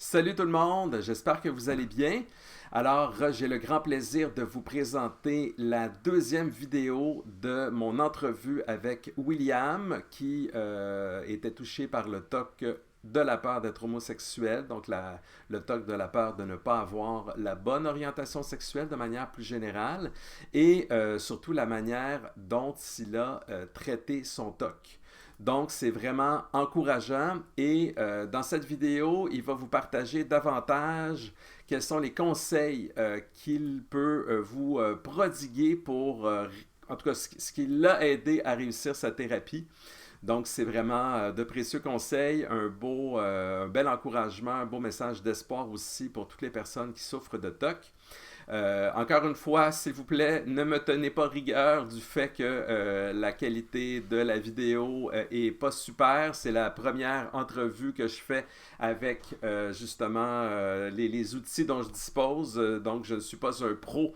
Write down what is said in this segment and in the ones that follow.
Salut tout le monde, j'espère que vous allez bien. Alors, j'ai le grand plaisir de vous présenter la deuxième vidéo de mon entrevue avec William, qui était touché par le TOC de la peur d'être homosexuel, donc le TOC de la peur de ne pas avoir la bonne orientation sexuelle de manière plus générale, et surtout la manière dont il a traité son TOC. Donc, c'est vraiment encourageant et dans cette vidéo, il va vous partager davantage quels sont les conseils qu'il peut vous prodiguer pour, en tout cas, ce qui l'a aidé à réussir sa thérapie. Donc, c'est vraiment de précieux conseils, un bel encouragement, un beau message d'espoir aussi pour toutes les personnes qui souffrent de TOC. Encore une fois, s'il vous plaît, ne me tenez pas rigueur du fait que la qualité de la vidéo est pas super. C'est la première entrevue que je fais avec justement les outils dont je dispose. Donc, je ne suis pas un pro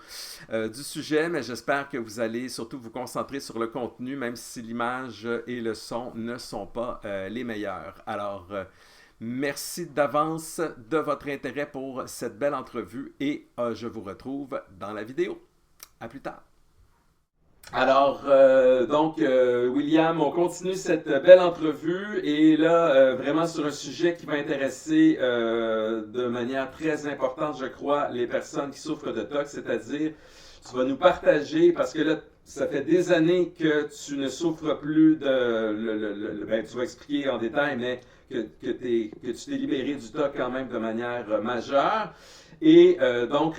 du sujet, mais j'espère que vous allez surtout vous concentrer sur le contenu, même si l'image et le son ne sont pas les meilleurs. Alors, merci d'avance de votre intérêt pour cette belle entrevue et je vous retrouve dans la vidéo. À plus tard. Alors, William, on continue cette belle entrevue et là, vraiment sur un sujet qui va intéresser de manière très importante, je crois, les personnes qui souffrent de TOC, c'est-à-dire, tu vas nous partager, parce que là, ça fait des années que tu ne souffres plus ben, tu vas expliquer en détail, mais que tu t'es libéré du TOC quand même de manière majeure. Et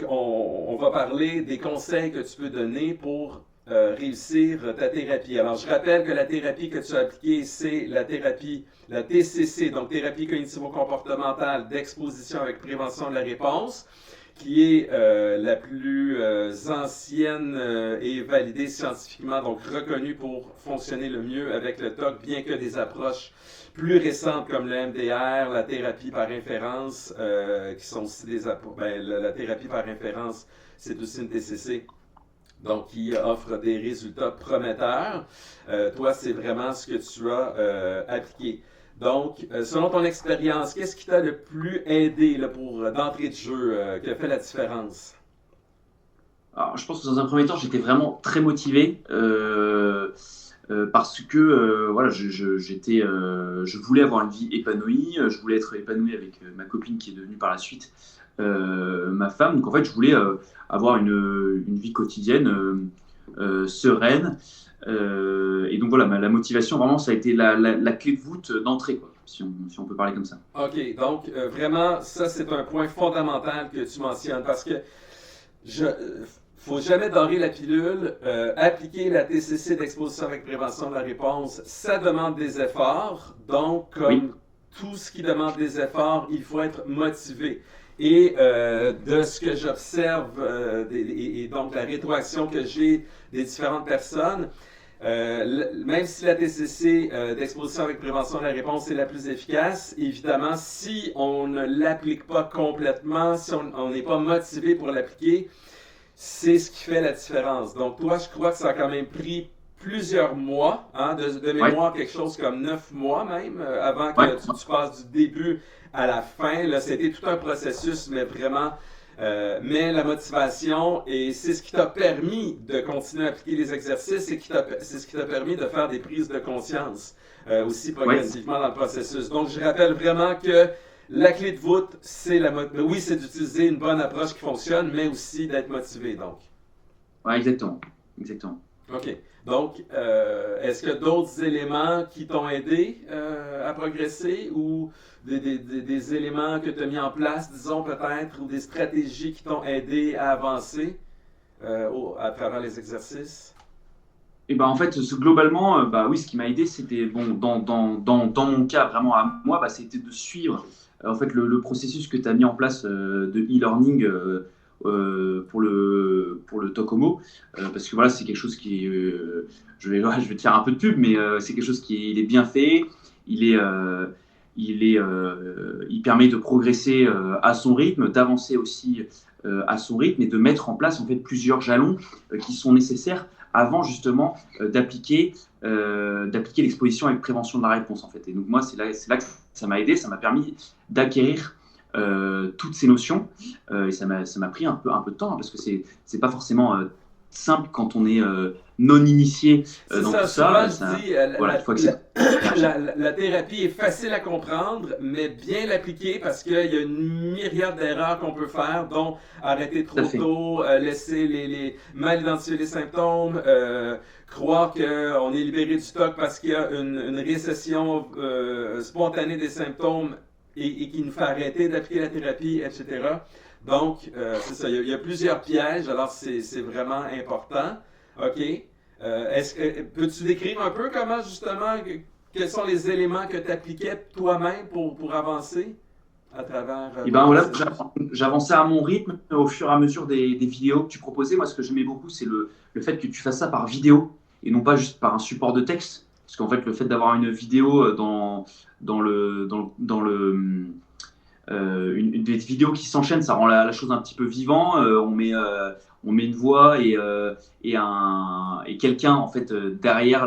on va parler des conseils que tu peux donner pour réussir ta thérapie. Alors, je rappelle que la thérapie que tu as appliquée, c'est la thérapie, la TCC, donc thérapie cognitivo-comportementale d'exposition avec prévention de la réponse, qui est la plus ancienne et validée scientifiquement, donc reconnue pour fonctionner le mieux avec le TOC, bien que des approches plus récentes comme le MDR, la thérapie par inférence, qui sont aussi des approches, ben, la thérapie par inférence, c'est aussi une TCC, donc qui offre des résultats prometteurs. Toi, c'est vraiment ce que tu as appliqué. Donc, selon ton expérience, qu'est-ce qui t'a le plus aidé là, pour d'entrée de jeu, qui a fait la différence? Alors, je pense que dans un premier temps, j'étais vraiment très motivé parce que voilà, je voulais avoir une vie épanouie, je voulais être épanoui avec ma copine qui est devenue par la suite ma femme. Donc en fait, je voulais avoir une vie quotidienne sereine. Et donc voilà, la motivation, vraiment, ça a été la clé de voûte d'entrée, quoi, si on peut parler comme ça. OK, donc vraiment, ça c'est un point fondamental que tu mentionnes parce que je faut jamais dorer la pilule. Appliquer la TCC d'exposition avec prévention de la réponse, ça demande des efforts. Donc, Oui, comme tout ce qui demande des efforts, il faut être motivé. Et de ce que j'observe, et donc la rétroaction que j'ai des différentes personnes, même si la TCC d'exposition avec prévention de la réponse est la plus efficace, évidemment, si on ne l'applique pas complètement, si on n'est pas motivé pour l'appliquer, c'est ce qui fait la différence. Donc, toi, je crois que ça a quand même pris plusieurs mois, hein, de ouais, mémoire, quelque chose comme 9 mois même, avant ouais. que tu passes du début à la fin. Là, c'était tout un processus, mais vraiment, mais la motivation, et c'est ce qui t'a permis de continuer à appliquer les exercices, c'est ce qui t'a permis de faire des prises de conscience aussi Ouais. progressivement dans le processus. Donc, je rappelle vraiment que la clé de voûte, oui, c'est d'utiliser une bonne approche qui fonctionne, mais aussi d'être motivé. Donc, Ouais, exactement. Exactement. OK. Donc, est-ce que d'autres éléments qui t'ont aidé à progresser ou des éléments que tu as mis en place, disons peut-être, ou des stratégies qui t'ont aidé à avancer à travers les exercices? Et ben en fait, globalement, bah oui, ce qui m'a aidé, c'était bon, dans mon cas vraiment à moi, bah, c'était de suivre en fait le processus que tu as mis en place de e-learning pour le Tokomo, parce que voilà, c'est quelque chose qui est, je vais te faire un peu de pub, mais c'est quelque chose il est bien fait, il est, il permet de progresser à son rythme, d'avancer aussi à son rythme et de mettre en place en fait plusieurs jalons qui sont nécessaires avant justement d'appliquer l'exposition avec prévention de la réponse en fait. Et donc moi c'est là que ça m'a aidé, ça m'a permis d'acquérir toutes ces notions. Et ça m'a pris un peu de temps, hein, parce que c'est pas forcément simple quand on est non initié dans ça, tout souvent ça. je dis, Voilà, il faut accepter. la thérapie est facile à comprendre, mais bien l'appliquer parce qu'il y a une myriade d'erreurs qu'on peut faire, dont arrêter Tout à trop fait. tôt, laisser mal identifier les symptômes, croire qu'on est libéré du TOC parce qu'il y a une récession spontanée des symptômes et qui nous fait arrêter d'appliquer la thérapie, etc. Donc, c'est ça, il y a plusieurs pièges, alors c'est vraiment important. OK. Peux-tu décrire un peu comment, justement, quels sont les éléments que tu appliquais toi-même pour avancer à travers Et ton ben voilà, processus? j'avançais à mon rythme au fur et à mesure des vidéos que tu proposais. Moi, ce que j'aimais beaucoup, c'est le fait que tu fasses ça par vidéo et non pas juste par un support de texte. Parce qu'en fait, le fait d'avoir une vidéo des vidéos qui s'enchaînent, ça rend la chose un petit peu vivant. On met une voix et quelqu'un en fait derrière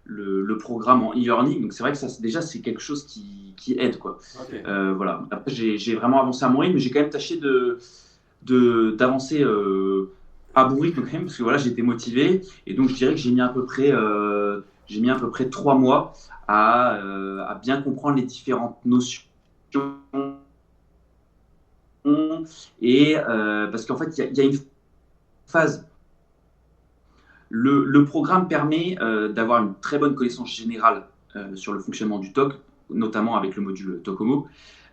le programme en e-learning. Donc c'est vrai que ça, déjà, c'est quelque chose qui aide, quoi. OK. Voilà. Après, j'ai vraiment avancé à mon rythme, mais j'ai quand même tâché d'avancer à bon rythme quand même, parce que voilà, j'étais motivé. Et donc, je dirais que j'ai mis à peu près 3 mois à bien comprendre les différentes notions. Et parce qu'en fait, il y a une phase. Le programme permet d'avoir une très bonne connaissance générale sur le fonctionnement du TOC, notamment avec le module TOCOMO.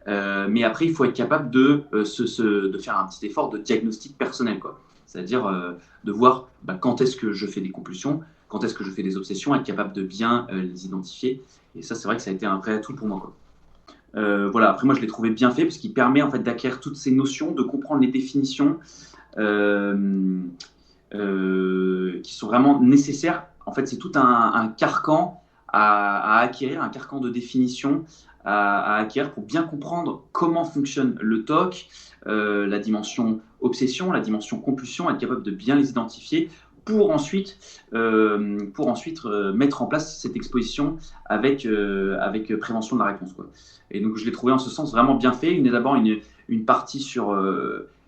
Mais après, il faut être capable de faire un petit effort de diagnostic personnel, quoi. C'est-à-dire de voir quand est-ce que je fais des compulsions, quand est-ce que je fais des obsessions, être capable de bien les identifier. Et ça, c'est vrai que ça a été un vrai atout pour moi, quoi. Voilà. Après, moi, je l'ai trouvé bien fait parce qu'il permet en fait d'acquérir toutes ces notions, de comprendre les définitions qui sont vraiment nécessaires. En fait, c'est tout un carcan à acquérir, un carcan de définition à acquérir pour bien comprendre comment fonctionne le TOC, la dimension obsession, la dimension compulsion, être capable de bien les identifier pour ensuite mettre en place cette exposition avec prévention de la réponse, quoi. Et donc, je l'ai trouvé en ce sens vraiment bien fait. Il y a d'abord une partie sur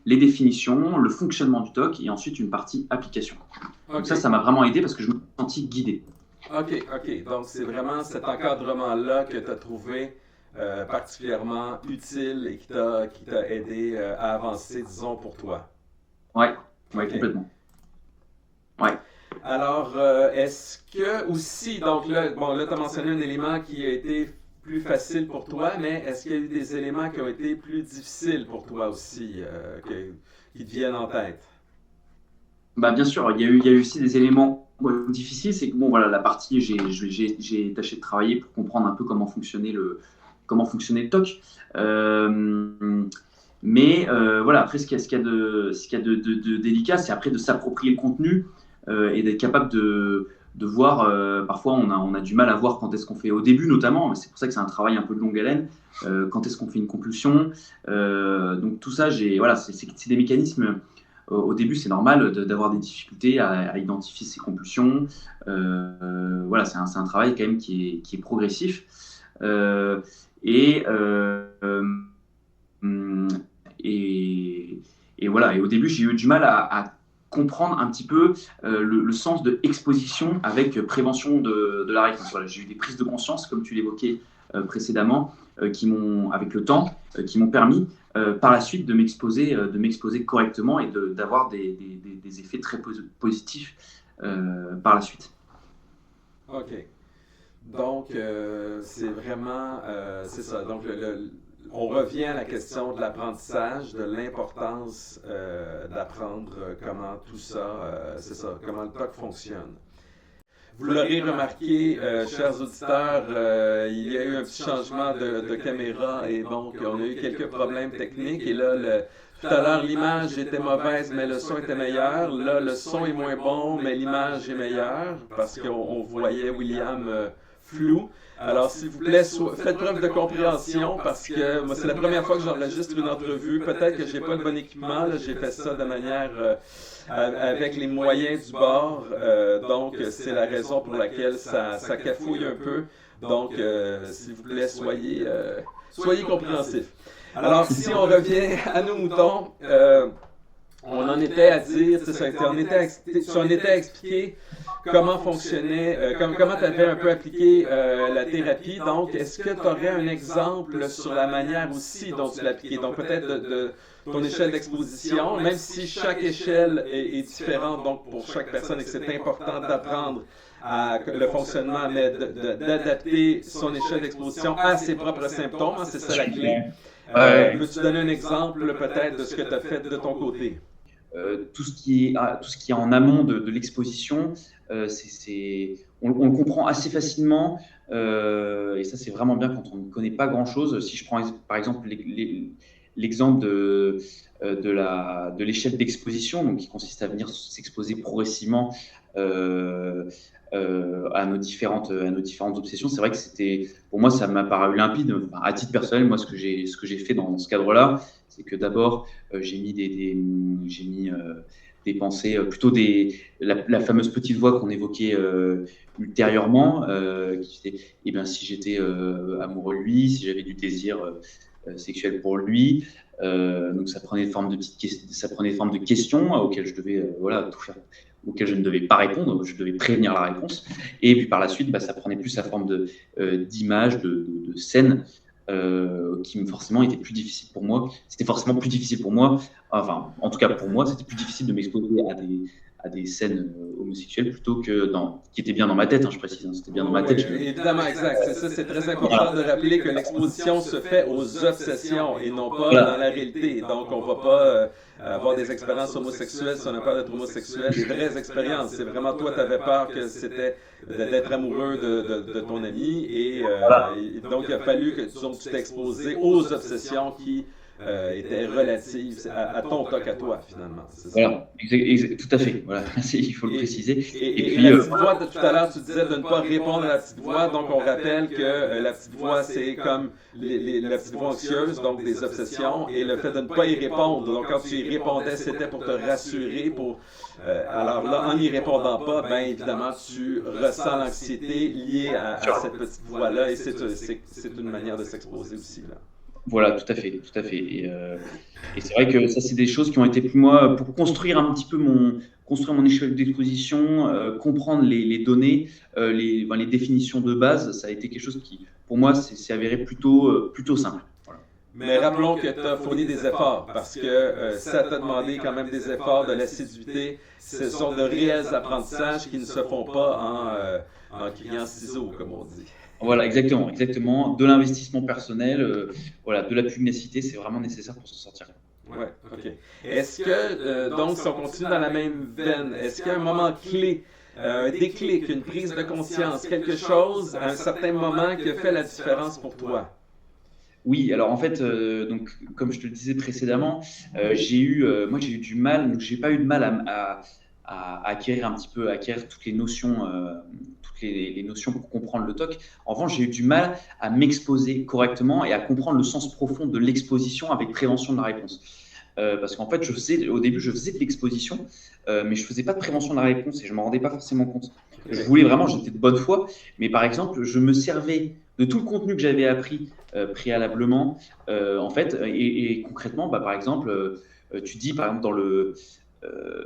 les définitions, le fonctionnement du TOC et ensuite une partie application. Donc OK. ça m'a vraiment aidé parce que je me suis senti guidé. OK. Donc, c'est vraiment cet encadrement-là que tu as trouvé particulièrement utile et qui t'a aidé à avancer, disons, pour toi. Ouais, ouais, OK. complètement. Ouais. Alors, est-ce que aussi, donc là, bon, là, tu as mentionné un élément qui a été plus facile pour toi, mais est-ce qu'il y a eu des éléments qui ont été plus difficiles pour toi aussi, qui te viennent en tête? Bah, bien sûr, il y a eu aussi des éléments difficiles. C'est que bon, voilà, la partie, j'ai tâché de travailler pour comprendre un peu comment fonctionnait le TOC. Mais voilà, après, ce qu'il y a de délicat, c'est après de s'approprier le contenu et d'être capable de voir. Parfois, on a du mal à voir quand est-ce qu'on fait, au début notamment, mais c'est pour ça que c'est un travail un peu de longue haleine, quand est-ce qu'on fait une compulsion. Donc, tout ça, voilà, c'est des mécanismes. Au début, c'est normal d'avoir des difficultés à identifier ces compulsions. Voilà, c'est un travail quand même qui est progressif. Euh, et, et, et voilà. Et au début, j'ai eu du mal à comprendre un petit peu le sens de exposition avec prévention de la réponse. Voilà, j'ai eu des prises de conscience, comme tu l'évoquais précédemment, avec le temps, qui m'ont permis par la suite de m'exposer correctement et d'avoir des effets très positifs par la suite. OK. Donc, c'est vraiment, c'est ça. Donc, on revient à la question de l'apprentissage, de l'importance d'apprendre comment tout ça, c'est ça, comment le TOC fonctionne. Vous l'aurez remarqué, chers auditeurs, il y a eu un petit changement de caméra et donc on a eu quelques problèmes techniques. Et là, tout à l'heure, l'image était mauvaise, mais le son était meilleur. Là, le son est moins bon, mais l'image est meilleure parce qu'on voyait William flou. Alors, s'il vous plaît, faites preuve de compréhension parce que moi, c'est la première fois que j'enregistre une entrevue. Peut-être que j'ai pas le bon équipement. Là, j'ai fait ça de manière avec les moyens du bord. Donc, c'est la raison pour laquelle ça cafouille un peu. Donc, s'il vous plaît, soyez compréhensifs. Alors, si on revient à nos moutons, on en était à dire, c'est ça, on était à expliquer comment fonctionnait, comment tu avais un peu appliqué la thérapie. Donc, est-ce que tu aurais un exemple sur la manière aussi dont tu l'appliquais? Donc, peut-être de ton échelle d'exposition, même si chaque échelle est différente, donc pour chaque personne, et que c'est important d'apprendre le fonctionnement, mais d'adapter son échelle d'exposition à ses propres symptômes, hein, c'est ça la clé. Peux-tu donner un exemple peut-être de ce que tu as fait de ton côté? Tout ce qui est en amont de l'exposition, on le comprend assez facilement, et ça c'est vraiment bien quand on ne connaît pas grand-chose. Si je prends par exemple l'exemple de l'échelle d'exposition, donc qui consiste à venir s'exposer progressivement à nos différentes obsessions, c'est vrai que pour moi, ça m'a paru limpide. Enfin, à titre personnel, moi, ce que j'ai fait dans ce cadre-là, c'est que d'abord, j'ai mis des pensées, plutôt la fameuse petite voix qu'on évoquait ultérieurement, qui était, eh bien, si j'étais amoureux de lui, si j'avais du désir sexuel pour lui. Donc ça prenait forme de questions auxquelles je devais tout faire, auxquelles je ne devais pas répondre, je devais prévenir la réponse. Et puis par la suite, ça prenait plus la forme d'images, de scènes qui forcément étaient plus difficiles pour moi. C'était forcément plus difficile pour moi, enfin en tout cas pour moi, c'était plus difficile de m'exposer à des scènes homosexuelles plutôt que qui étaient bien dans ma tête, hein, je précise, hein, c'était bien dans ma tête. Évidemment, exact. C'est ça, c'est très important de rappeler que l'exposition se fait aux obsessions et non pas dans la réalité. Donc, on ne va pas avoir des expériences homosexuelles si on a peur d'être homosexuel, des vraies expériences. C'est vraiment toi, tu avais peur que c'était d'être amoureux de ton ami et donc il a fallu que tu t'es exposé aux obsessions qui était relative à ton toc à toi, finalement. Voilà, tout à fait. Voilà, il faut le préciser. Et puis, la petite voix, tout à l'heure, tu disais de ne pas répondre à la petite voix. Donc, on rappelle que la petite voix, c'est comme la petite voix anxieuse, donc des obsessions, et le fait de ne pas y répondre. Donc, quand tu y répondais, c'était pour te rassurer. Alors là, en n'y répondant pas, bien évidemment, tu ressens l'anxiété liée à cette petite voix-là, et c'est une manière de s'exposer aussi, là. Voilà, tout à fait, tout à fait. Et c'est vrai que ça, c'est des choses qui ont été pour moi, pour construire un petit peu construire mon échelle d'exposition, comprendre les données, les définitions de base, ça a été quelque chose qui, pour moi, s'est avéré plutôt simple. Voilà. Mais rappelons que tu as fourni des efforts, parce que ça t'a demandé quand même des efforts, de l'assiduité. Ce sont de réels apprentissages qui ne se font pas en criant ciseaux, comme on dit. Voilà, exactement. De l'investissement personnel, de la pugnacité, c'est vraiment nécessaire pour s'en sortir. Ouais, ok. Est-ce que, donc, si on continue dans la même veine, est-ce qu'il y a un moment clé, un déclic, une prise de conscience, quelque chose à un certain moment qui a fait la différence pour toi? Oui, alors en fait, donc, comme je te le disais précédemment, j'ai eu du mal, donc j'ai pas eu de mal à acquérir toutes les notions, les notions pour comprendre le TOC. En revanche, j'ai eu du mal à m'exposer correctement et à comprendre le sens profond de l'exposition avec prévention de la réponse. Parce qu'en fait, au début, je faisais de l'exposition, mais je ne faisais pas de prévention de la réponse et je ne m'en rendais pas forcément compte. Je voulais vraiment, j'étais de bonne foi, mais par exemple, je me servais de tout le contenu que j'avais appris préalablement, en fait, et concrètement, par exemple, tu dis, par exemple,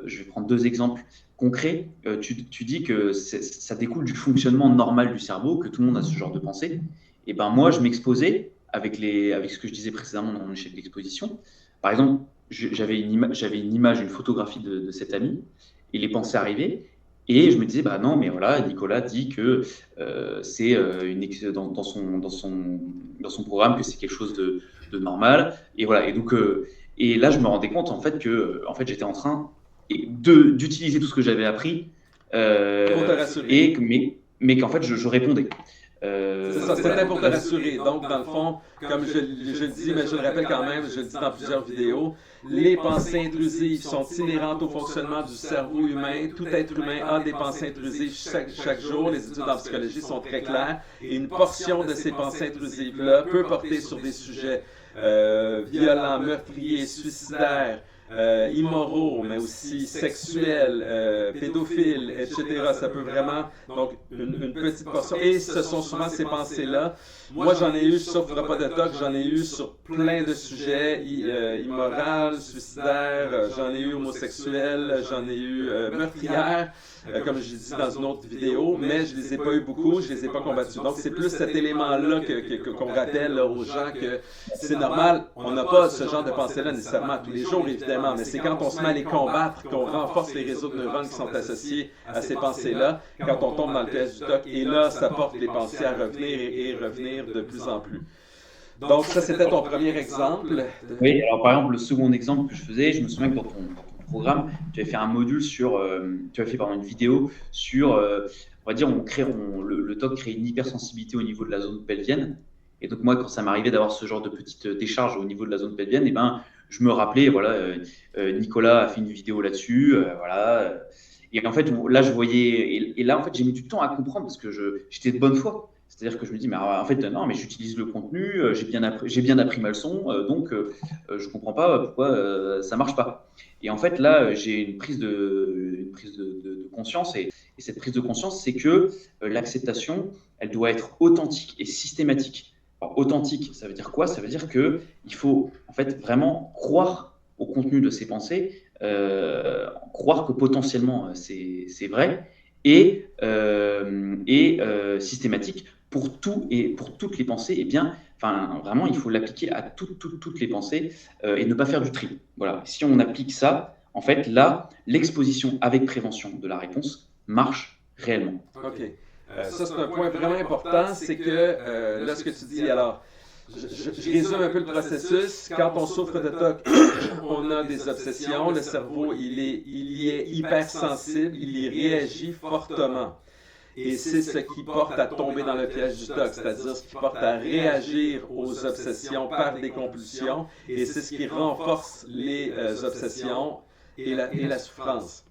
je vais prendre deux exemples concrets. Tu dis que ça découle du fonctionnement normal du cerveau, que tout le monde a ce genre de pensée. Et ben moi, je m'exposais avec ce que je disais précédemment dans mon échec d'exposition. Par exemple, j'avais une image, une photographie de cet ami, et les pensées arrivaient. Et je me disais, bah non, mais voilà, Nicolas dit que c'est dans son programme que c'est quelque chose de normal. Et voilà. Et donc, et là, je me rendais compte en fait que j'étais en train d'utiliser tout ce que j'avais appris, pour te rassurer. mais qu'en fait, je répondais. C'est ça, c'était pour te rassurer. Donc, dans le fond, comme je le dis, mais je le rappelle quand même, je le dis dans plusieurs vidéos, les pensées intrusives sont inhérentes au fonctionnement du cerveau humain. Tout être humain a des pensées intrusives chaque jour. Les études en psychologie sont très claires. Et une portion de ces pensées intrusives-là peut porter sur des sujets violents, meurtriers, suicidaires, immoraux, mais aussi sexuels, pédophiles, etc. Ça peut vraiment, donc une petite portion. Et ce sont souvent ces pensées-là. Moi, j'en ai eu, sauf Repas de Toc, j'en ai eu sur plein de sujets, immoral, suicidaire, j'en ai eu homosexuel, j'en ai eu meurtrière, comme j'ai dit dans une autre vidéo, mais je les ai pas eu beaucoup, je les ai pas combattus. Donc, c'est plus cet élément-là qu'on rappelle là, aux gens que c'est normal, on n'a pas ce genre de pensée-là nécessairement tous les jours, évidemment, mais c'est quand on se met à les combattre qu'on renforce les réseaux de neurones qui sont associés à ces pensées-là, quand on tombe dans le piège du TOC, et là, ça porte les pensées à revenir et revenir de plus en plus. Donc, ça, c'était ton premier exemple. Oui, alors par exemple, le second exemple que je faisais, je me souviens que dans ton programme, tu avais fait un module sur, tu avais fait une vidéo sur, on va dire, le TOC crée une hypersensibilité au niveau de la zone pelvienne. Et donc moi, quand ça m'arrivait d'avoir ce genre de petite décharge au niveau de la zone pelvienne, eh ben, je me rappelais, voilà, Nicolas a fait une vidéo là-dessus, voilà. Et en fait, là, je voyais, et là, en fait, j'ai mis du temps à comprendre parce que j'étais de bonne foi. C'est-à-dire que je me dis, mais en fait, non, mais j'utilise le contenu, j'ai bien appris ma leçon, donc je ne comprends pas pourquoi ça ne marche pas. Et en fait, là, j'ai une prise de conscience, et cette prise de conscience, c'est que l'acceptation, elle doit être authentique et systématique. Alors, authentique, ça veut dire quoi? Ça veut dire qu'il faut en fait vraiment croire au contenu de ses pensées, croire que potentiellement c'est vrai, et systématique pour tout et pour toutes les pensées. Eh bien, enfin, vraiment, il faut l'appliquer à toutes les pensées et ne pas faire du tri. Voilà. Si on applique ça, en fait, là, l'exposition avec prévention de la réponse marche réellement. OK. Ça, c'est un point vraiment important, c'est que là, ce que tu dis, alors, je résume un peu le processus. Quand on souffre de TOC, on a des obsessions, le cerveau, il y est hypersensible, il y réagit fortement. Et c'est ce qui porte à tomber dans le piège du TOC, c'est-à-dire ce qui porte à réagir aux obsessions par des compulsions, et c'est ce qui renforce les obsessions et la souffrance.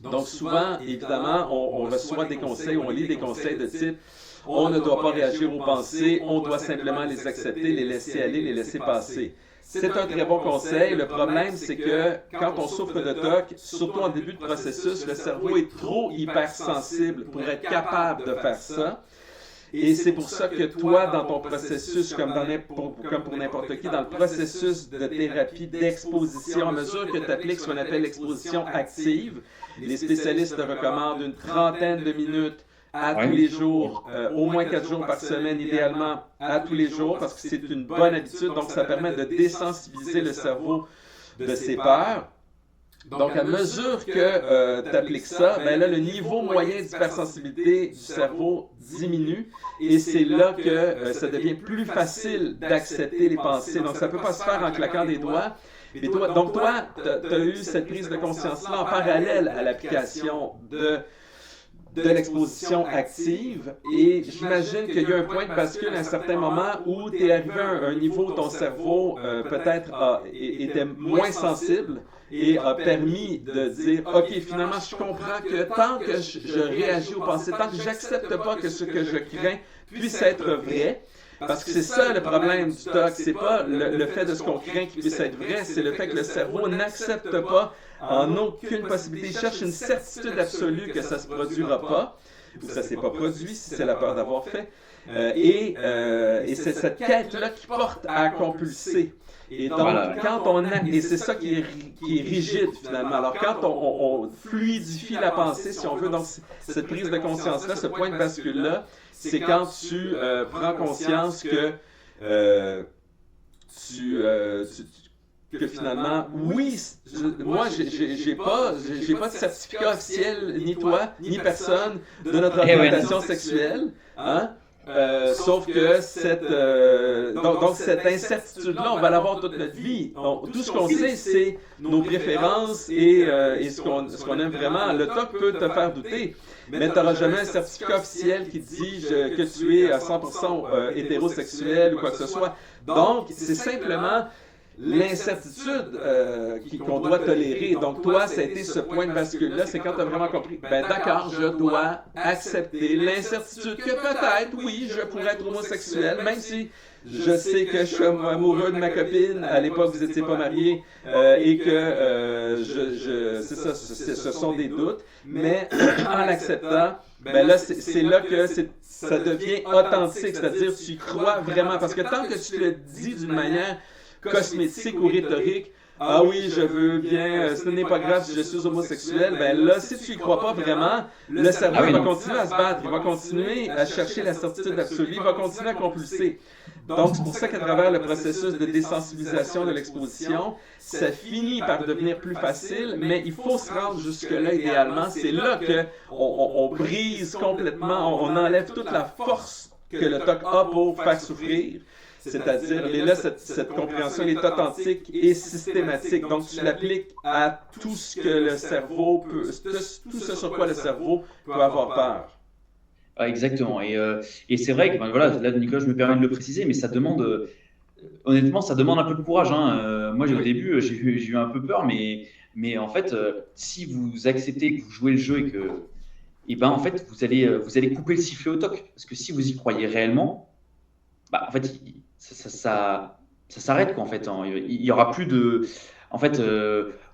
Donc souvent, évidemment, on reçoit des conseils, on lit des conseils de type « on ne doit pas réagir aux pensées, on doit simplement les accepter, les laisser aller, les laisser passer ». C'est un très bon conseil. Le problème, c'est que quand on souffre de TOC, surtout en début de processus, le cerveau est trop hypersensible pour être capable de faire ça. Et c'est pour ça que toi, dans ton processus, comme pour n'importe qui, dans le processus de thérapie d'exposition, à mesure que tu appliques ce qu'on appelle l'exposition active, les spécialistes te recommandent une trentaine de minutes à tous les jours, au moins 4 jours par semaine, idéalement à tous les jours, parce que c'est une bonne habitude, donc ça permet de désensibiliser le cerveau de ses peurs. Donc, à mesure que tu appliques ça, ben là, le niveau moyen d'hypersensibilité du cerveau diminue, et c'est là que ça devient plus facile d'accepter les pensées. Donc, ça ne peut pas se faire en claquant des doigts. Et toi, tu as eu cette prise de conscience-là en parallèle à l'application de l'exposition active, et j'imagine qu'il y a un point de bascule à un certain moment où tu es arrivé à un niveau où ton cerveau peut-être était moins sensible et a permis de dire « Ok, finalement, je comprends que tant que je réagis aux pensées, tant que j'accepte pas que ce que je crains puisse être vrai, parce que c'est ça le problème du TOC, c'est pas le fait de ce qu'on craint qui puisse être vrai, c'est le fait que le cerveau n'accepte pas en aucune possibilité. Il cherche une certitude absolue que ça ne se produira pas, ou que ça ne s'est pas produit si c'est la peur d'avoir fait. Et c'est cette quête-là qui porte à compulser. Et donc, quand et c'est ça qui est rigide finalement. Alors, quand on fluidifie la pensée, si on veut, donc cette prise de conscience-là, ce point de bascule-là, c'est quand tu prends conscience que que finalement, oui, moi, j'ai pas de certificat officiel, ni toi, ni personne, de notre orientation sexuelle, hein? Sauf que cette incertitude-là, on va l'avoir toute notre vie. Tout ce qu'on sait, c'est nos préférences et ce qu'on aime vraiment. Le TOC peut te faire douter, mais tu n'auras jamais un certificat officiel qui dit que tu es à 100% hétérosexuel ou quoi que ce soit. Donc, c'est simplement l'incertitude qu'on doit tolérer. Donc, toi, ça a été ce point de bascule-là, c'est quand tu as vraiment compris, ben d'accord, je dois accepter l'incertitude que peut-être, oui, je pourrais être homosexuel, même si je sais que je suis amoureux de ma copine, à l'époque, vous n'étiez pas mariés, et que c'est ça, ce sont des doutes, mais en l'acceptant, ben là, c'est là que ça devient authentique, c'est-à-dire tu y crois vraiment, parce que tant que tu le dis d'une manière cosmétique ou rhétorique, ah oui, je veux bien, ce n'est pas grave si je suis homosexuel, ben là, si tu y crois pas vraiment, le cerveau va continuer à se battre, il va continuer à chercher la certitude absolue, il va continuer à compulser. Donc, c'est pour ça qu'à travers le processus de désensibilisation de l'exposition, ça finit par devenir plus facile, mais il faut se rendre jusque-là idéalement. C'est là qu'on brise complètement, on enlève toute la force que le TOC a pour faire souffrir. C'est-à-dire, là, cette compréhension elle est authentique et systématique. Donc, tu l'appliques à tout ce que le cerveau peut, tout ce sur quoi le cerveau peut avoir peur. Ah, exactement. Et c'est vrai que, ben, voilà, là, Nicolas, je me permets de le préciser, mais ça demande, honnêtement, ça demande un peu de courage. Hein. Moi, au début, j'ai eu un peu peur, mais en fait, si vous acceptez que vous jouez le jeu et ben, en fait, vous allez couper le sifflet au TOC. Parce que si vous y croyez réellement, bah, en fait, ça s'arrête, quoi, en fait. Hein. Il y aura plus de. En fait,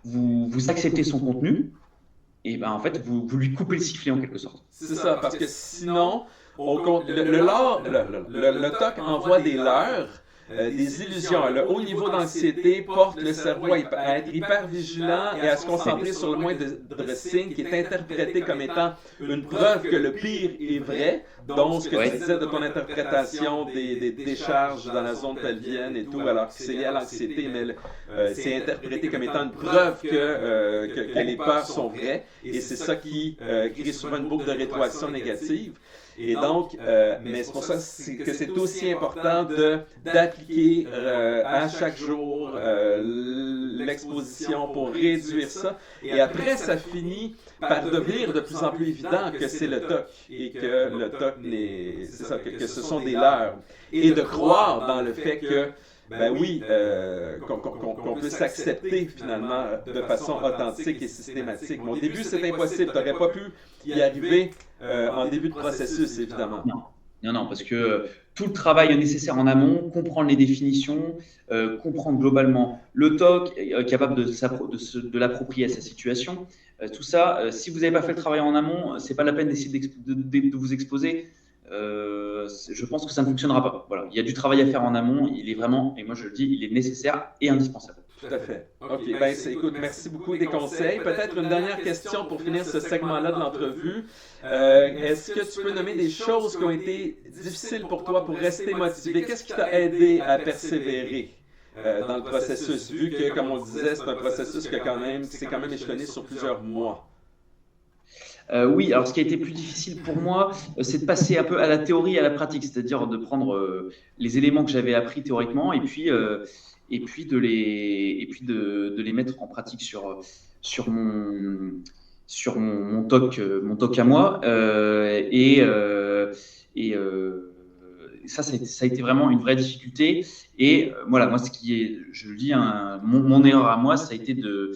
vous acceptez son contenu. Et ben en fait, vous lui coupez le sifflet en quelque sorte. C'est ça, parce que sinon, le TOC envoie des leurres, des illusions. Le haut niveau d'anxiété porte le cerveau à être hyper vigilant et à se concentrer sur le moindre signe qui est interprété comme étant une preuve que le pire est vrai. Donc, ce que tu disais de ton interprétation des décharges dans la zone pelvienne et tout, alors que c'est lié à l'anxiété, mais c'est interprété comme étant une preuve que les peurs sont vraies. Et c'est ça qui crée souvent une boucle de rétroaction négative. Et donc, mais c'est pour ça que c'est aussi important d'appliquer à chaque jour l'exposition pour réduire ça. Et après, ça finit par devenir de plus en plus évident que c'est le TOC et que le TOC, c'est ça, que ce sont des leurres. Et de croire dans le fait que ben oui, qu'on peut s'accepter finalement de façon authentique et systématique. Mais au début, c'est impossible. Tu n'aurais pas pu y arriver en début de processus, évidemment. Non, parce que tout le travail nécessaire en amont, comprendre les définitions, comprendre globalement le TOC, capable de l'approprier à sa situation, tout ça, si vous n'avez pas fait le travail en amont, ce n'est pas la peine d'essayer de vous exposer. Je pense que ça ne fonctionnera pas. Voilà. Il y a du travail à faire en amont, il est vraiment, et moi je le dis, il est nécessaire et indispensable. Tout à fait. OK, ben, écoute, merci beaucoup des conseils. Peut-être une dernière question pour finir ce segment-là de l'entrevue. Est-ce que tu peux nommer des choses qui ont été difficiles pour toi pour rester motivé? Qu'est-ce qui t'a aidé à persévérer dans le processus, vu que, comme on disait, c'est un processus qui s'est quand même échelonné sur plusieurs mois? Oui, alors ce qui a été plus difficile pour moi, c'est de passer un peu à la théorie et à la pratique, c'est-à-dire de prendre les éléments que j'avais appris théoriquement et puis de les mettre en pratique sur mon TOC à moi. Ça a été vraiment une vraie difficulté. Et voilà, moi, je le dis, mon erreur à moi, ça a été de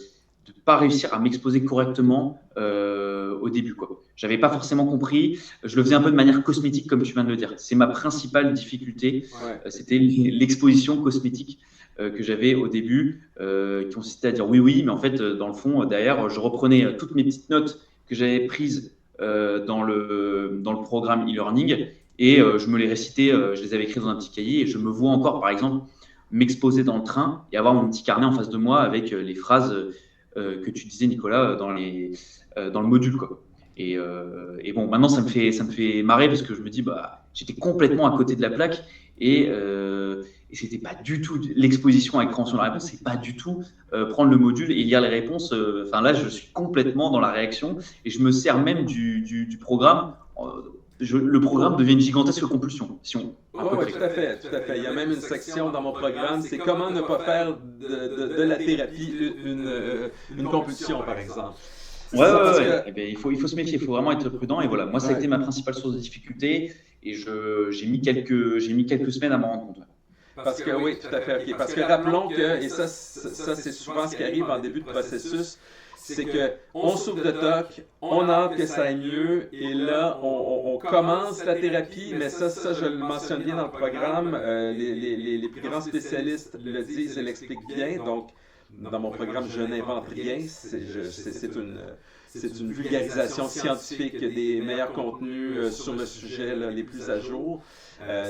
ne pas réussir à m'exposer correctement au début, quoi. J'avais pas forcément compris. Je le faisais un peu de manière cosmétique, comme tu viens de le dire. C'est ma principale difficulté. Ouais. C'était l'exposition cosmétique que j'avais au début, qui consistait à dire oui, mais en fait, dans le fond, derrière, je reprenais toutes mes petites notes que j'avais prises dans le programme e-learning et je me les récitais, je les avais écrites dans un petit cahier et je me vois encore, par exemple, m'exposer dans le train et avoir mon petit carnet en face de moi avec les phrases que tu disais, Nicolas, dans le module, quoi. Et bon, maintenant, ça me fait marrer parce que je me dis, bah, j'étais complètement à côté de la plaque et c'était pas du tout l'exposition avec compréhension de la réponse, c'est pas du tout prendre le module et lire les réponses. Enfin, là, je suis complètement dans la réaction et je me sers même du programme. Le programme devient une gigantesque compulsion. Oui, tout à fait. Il y a même une section dans mon programme, c'est comment ne pas faire de la thérapie une compulsion, par exemple. Ouais. Eh bien, il faut se méfier, il faut vraiment être prudent. Et voilà, moi, ça a été ma principale source de difficulté et j'ai mis quelques semaines à m'en rendre compte. Parce que oui, tout à fait, ok. Parce que rappelons que, et ça c'est souvent ce qui arrive en début de processus, c'est qu'on souffre de TOC, on a hâte que ça aille mieux, et là, on commence la thérapie, mais ça je le mentionne bien dans le programme, les plus grands spécialistes le disent et l'expliquent bien, donc dans mon programme, je n'invente rien, c'est une vulgarisation scientifique des meilleurs contenus sur le sujet là, les plus à jour.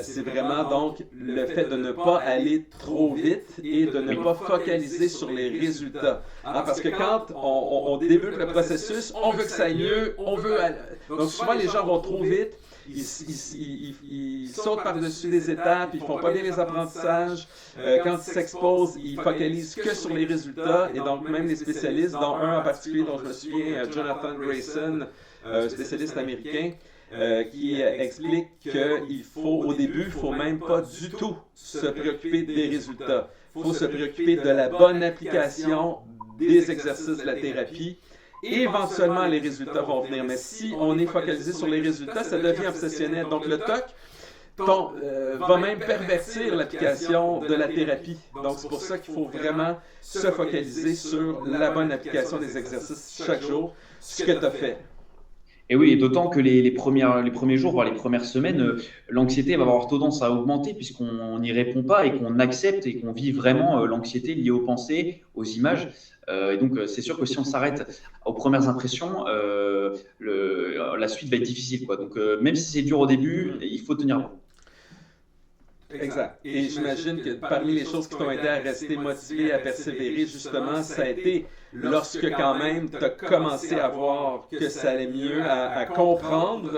C'est vraiment donc le fait de ne pas aller trop vite et de ne pas focaliser sur les résultats. Parce que quand on débute le processus, on veut que ça aille mieux, on veut... Donc souvent les gens vont trop vite, ils sautent par-dessus les étapes, ils font pas bien les apprentissages. Quand ils s'exposent, ils focalisent que sur les résultats. Et donc même les spécialistes, dont un en particulier dont je me souviens, Jonathan Grayson, spécialiste américain, qui explique qu'il faut, au début, il ne faut même pas du tout se préoccuper des résultats. Il faut se préoccuper de la bonne application des exercices de la thérapie. Et éventuellement, les résultats vont venir. Mais si on est focalisé sur les résultats, ça devient obsessionnel. Donc le TOC va même pervertir l'application de la thérapie. Donc c'est pour ça qu'il faut vraiment se focaliser sur la bonne application des exercices chaque jour, ce que tu as fait. Et oui, et d'autant que les premiers jours, voire les premières semaines, l'anxiété va avoir tendance à augmenter puisqu'on n'y répond pas et qu'on accepte et qu'on vit vraiment l'anxiété liée aux pensées, aux images. Et donc, c'est sûr que si on s'arrête aux premières impressions, la suite va être difficile, quoi. Donc, même si c'est dur au début, il faut tenir bon. Exact. Et j'imagine que parmi les choses qui t'ont aidé à rester motivé, à persévérer, justement, ça a été lorsque quand même tu as commencé à voir que ça allait mieux, à comprendre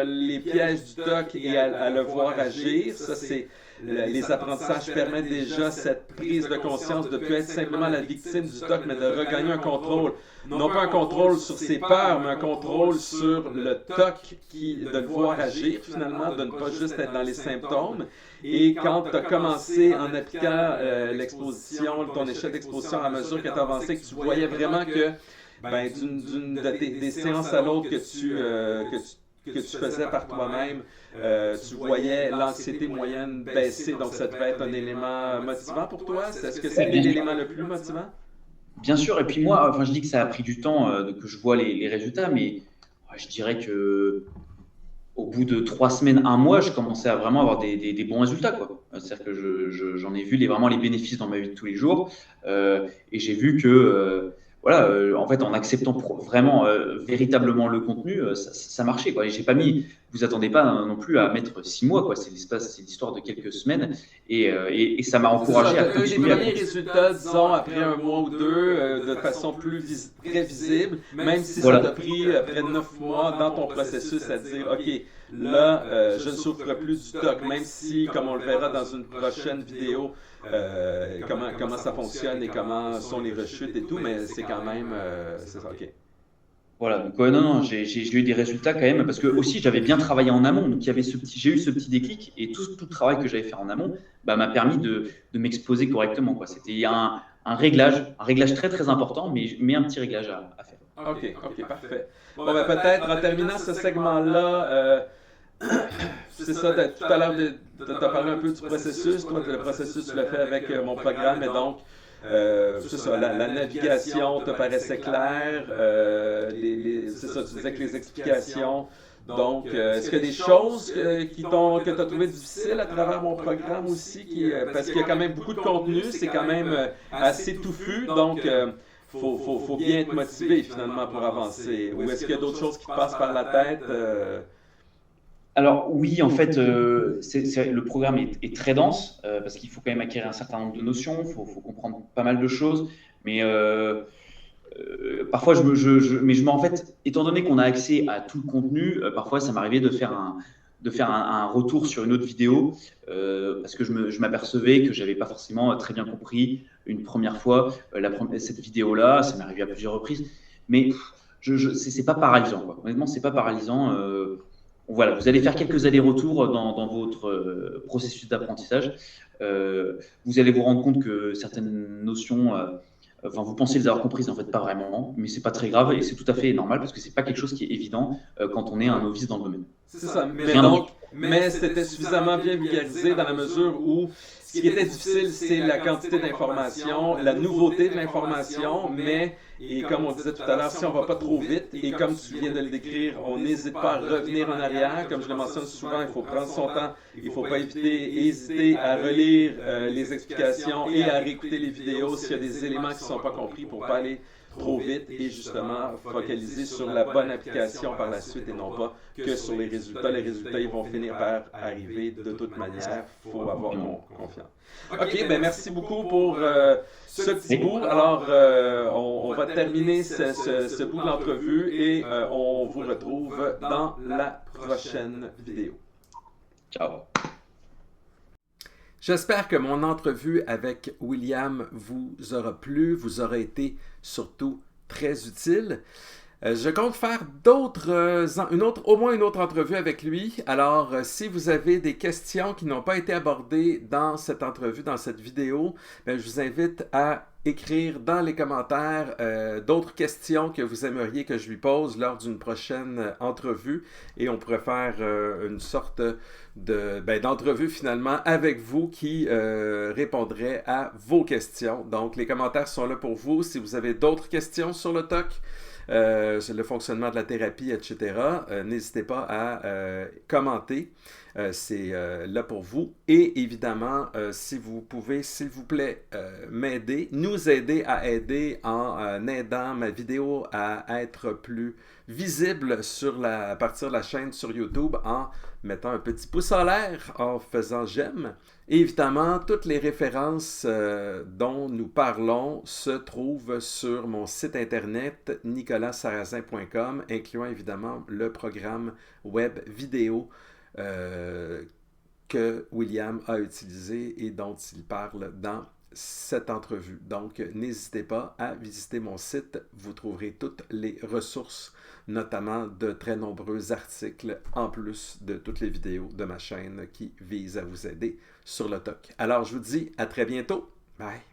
les pièges du TOC et à le voir agir. Ça, c'est les apprentissages permettent déjà cette prise de conscience de ne plus être simplement la victime du TOC, mais de regagner un contrôle. Non pas un contrôle sur ses peurs, mais un contrôle sur le TOC, de le voir agir finalement, de ne pas juste être dans les symptômes. Et quand tu as commencé en appliquant l'exposition, ton échelle d'exposition à mesure que tu avançais, que tu voyais vraiment que des séances à l'autre que tu faisais par toi-même, tu voyais l'anxiété moyenne baisser, donc ça devait être un élément motivant pour toi? Est-ce que c'était l'élément le plus motivant? Bien sûr, et puis moi, enfin, je dis que ça a pris du temps que je vois les résultats, mais je dirais que au bout de 3 semaines, 1 mois, je commençais à vraiment avoir des bons résultats, quoi. C'est-à-dire que j'en ai vu vraiment les bénéfices dans ma vie de tous les jours, et j'ai vu que en fait, en acceptant vraiment véritablement le contenu, ça marchait, quoi. Et j'ai pas mis, vous attendez pas non plus à mettre 6 mois, quoi. C'est l'histoire de quelques semaines, et ça m'a encouragé à continuer. Les premiers résultats, disons, après 1 mois ou 2, de façon plus très visible, même si ça t'a pris près de 9 mois dans ton processus à dire, OK, là, je ne souffre plus du TOC, même si, comme on le verra dans une prochaine vidéo, comment ça fonctionne et comment sont les rechutes et tout, mais c'est quand même, c'est ça, OK. Voilà, donc non, j'ai eu des résultats quand même, parce que aussi j'avais bien travaillé en amont, donc j'ai eu ce petit déclic, et tout le travail que j'avais fait en amont m'a permis de m'exposer correctement, quoi. C'était un réglage très très important, mais un petit réglage à faire. Ok, parfait. Bon, peut-être en terminant ce segment-là, c'est ça, tout à l'heure, tu as parlé un peu du processus. Toi, le processus, tu l'as fait avec mon programme, et donc, c'est ça, la navigation te paraissait claire, c'est ça, tu disais que les explications. Donc, est-ce qu'il y a des choses que tu as trouvées difficiles à travers mon programme aussi, parce qu'il y a quand même beaucoup de contenu, c'est quand même assez touffu, donc faut bien être motivé finalement pour avancer. Ou est-ce qu'il y a d'autres choses qui te passent par la tête? Alors oui, en fait, le programme est très dense parce qu'il faut quand même acquérir un certain nombre de notions, il faut comprendre pas mal de choses, mais parfois en fait, étant donné qu'on a accès à tout le contenu, parfois ça m'arrivait de faire un retour sur une autre vidéo parce que je m'apercevais que j'avais pas forcément très bien compris une première fois cette vidéo-là, ça m'est arrivé à plusieurs reprises, mais c'est pas paralysant, quoi. Honnêtement, c'est pas paralysant. Voilà, vous allez faire quelques allers-retours dans votre processus d'apprentissage. Vous allez vous rendre compte que certaines notions, vous pensez les avoir comprises, en fait, pas vraiment, mais c'est pas très grave et c'est tout à fait normal parce que c'est pas quelque chose qui est évident quand on est un novice dans le domaine. C'est ça, mais c'était suffisamment bien vulgarisé dans la mesure où Ce qui était difficile, c'est la quantité d'informations, la nouveauté de l'information, mais, et comme on disait tout à l'heure, si on ne va pas trop vite, et comme tu viens de le décrire, on n'hésite pas à revenir en arrière. Comme je le mentionne souvent, il faut prendre son temps, il ne faut pas hésiter à relire les explications et à réécouter les vidéos s'il y a des éléments qui ne sont pas compris pour ne pas aller trop vite et justement focaliser sur la bonne application par la suite et non pas que sur les résultats. Les résultats, ils vont finir par arriver de toute manière. Il faut avoir confiance. OK, ben merci beaucoup pour ce petit bout. Alors, on va terminer ce bout de l'entrevue et on vous retrouve dans la prochaine vidéo. Ciao. J'espère que mon entrevue avec William vous aura plu, vous aura été surtout très utile. Je compte faire au moins une autre entrevue avec lui. Alors, si vous avez des questions qui n'ont pas été abordées dans cette entrevue, dans cette vidéo, je vous invite à écrire dans les commentaires d'autres questions que vous aimeriez que je lui pose lors d'une prochaine entrevue. Et on pourrait faire une sorte d'entrevue finalement avec vous qui répondrait à vos questions. Donc, les commentaires sont là pour vous. Si vous avez d'autres questions sur le TOC, le fonctionnement de la thérapie, etc., n'hésitez pas à commenter. C'est là pour vous. Et évidemment, si vous pouvez, s'il vous plaît, m'aider, nous aider à aider en aidant ma vidéo à être plus visible à partir de la chaîne sur YouTube en mettant un petit pouce en l'air, en faisant j'aime. Et évidemment, toutes les références dont nous parlons se trouvent sur mon site internet nicolassarrazin.com, incluant évidemment le programme web vidéo que William a utilisé et dont il parle dans cette entrevue. Donc, n'hésitez pas à visiter mon site. Vous trouverez toutes les ressources, notamment de très nombreux articles, en plus de toutes les vidéos de ma chaîne qui visent à vous aider sur le TOC. Alors, je vous dis à très bientôt. Bye!